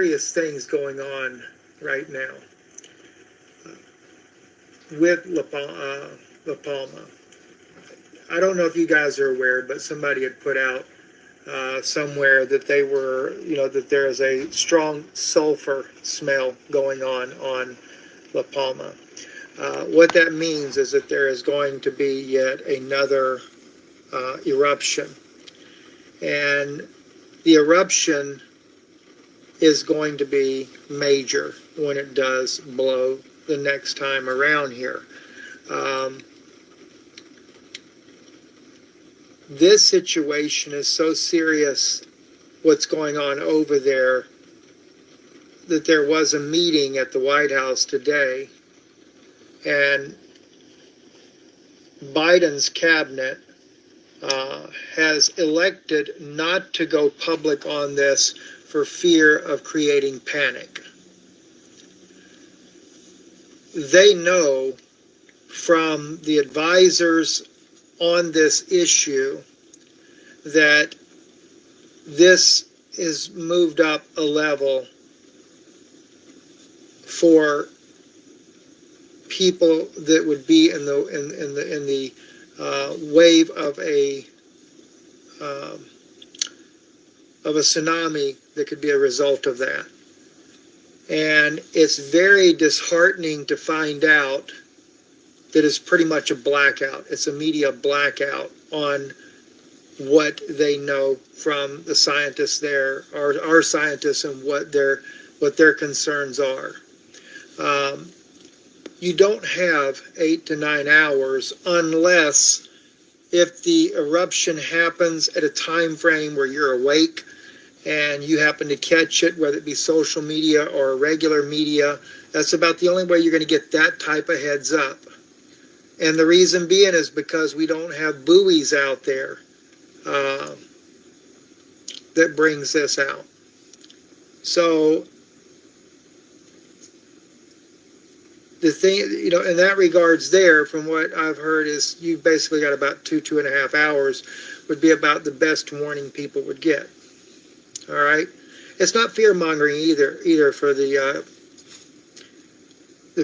various things going on right now with La Palma. I don't know if you guys are aware, but somebody had put out somewhere that they were, that there is a strong sulfur smell going on La Palma. What that means is that there is going to be yet another eruption. And the eruption is going to be major when it does blow the next time around here. This situation is so serious, what's going on over there, that there was a meeting at the White House today, and Biden's cabinet has elected not to go public on this for fear of creating panic. They know from the advisors on this issue that this is moved up a level for people that would be in the wave of a tsunami that could be a result of that. And it's very disheartening to find out that it's pretty much a blackout. It's a media blackout on what they know from the scientists there, or our scientists, and what their concerns are. You don't have 8 to 9 hours unless if the eruption happens at a time frame where you're awake and you happen to catch it, whether it be social media or regular media. That's about the only way you're going to get that type of heads up. And the reason being is because we don't have buoys out there that brings this out. So the thing, in that regards there, from what I've heard, is you've basically got about 2.5 hours would be about the best warning people would get. All right? It's not fear-mongering either for the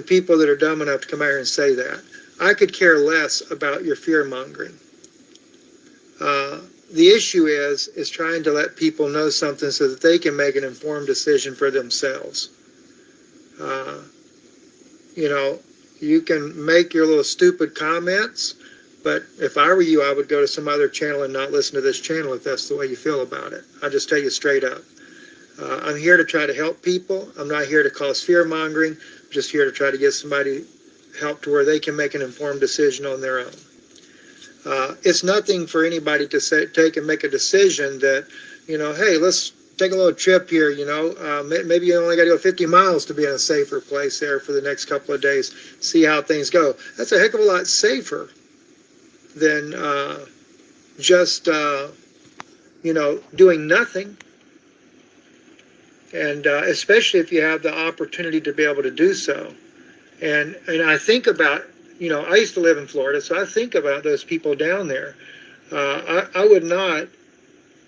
people that are dumb enough to come out here and say that. I could care less about your fear-mongering. The issue is trying to let people know something so that they can make an informed decision for themselves. You can make your little stupid comments, but if I were you, I would go to some other channel and not listen to this channel if that's the way you feel about it. I'll just tell you straight up. I'm here to try to help people. I'm not here to cause fear-mongering. I'm just here to try to get somebody help to where they can make an informed decision on their own. It's nothing for anybody to take and make a decision that, hey, let's take a little trip here, maybe you only got to go 50 miles to be in a safer place there for the next couple of days, see how things go. That's a heck of a lot safer than just, doing nothing. And especially if you have the opportunity to be able to do so. And I think about, I used to live in Florida, so I think about those people down there. I would not,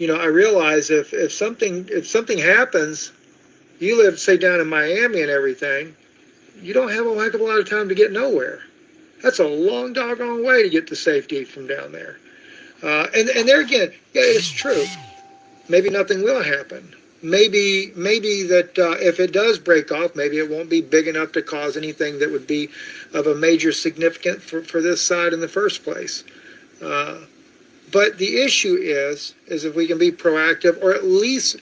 I realize if something happens, you live, say, down in Miami and everything, you don't have a heck of a lot of time to get nowhere. That's a long doggone way to get to safety from down there. And there again, yeah, it's true. Maybe nothing will happen. Maybe that if it does break off, maybe it won't be big enough to cause anything that would be of a major significance for this side in the first place. But the issue is if we can be proactive, or at least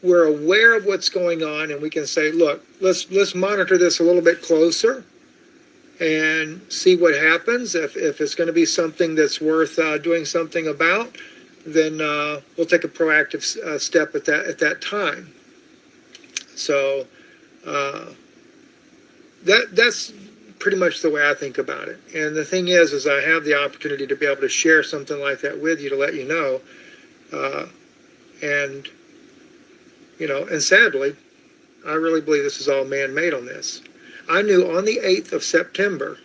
we're aware of what's going on, and we can say, look, let's monitor this a little bit closer and see what happens. If it's going to be something that's worth doing something about, then we'll take a proactive step at that time. So that's pretty much the way I think about it. And the thing is I have the opportunity to be able to share something like that with you to let you know. And sadly, I really believe this is all man-made on this. I knew on the 8th of September,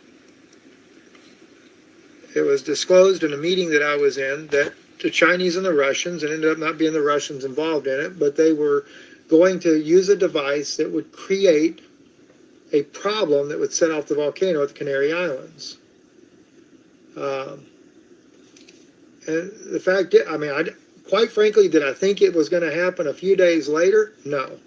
it was disclosed in a meeting that I was in that the Chinese and the Russians, and ended up not being the Russians involved in it, but they were going to use a device that would create a problem that would set off the volcano at the Canary Islands. And the fact, I mean, quite frankly, did I think it was going to happen a few days later? No.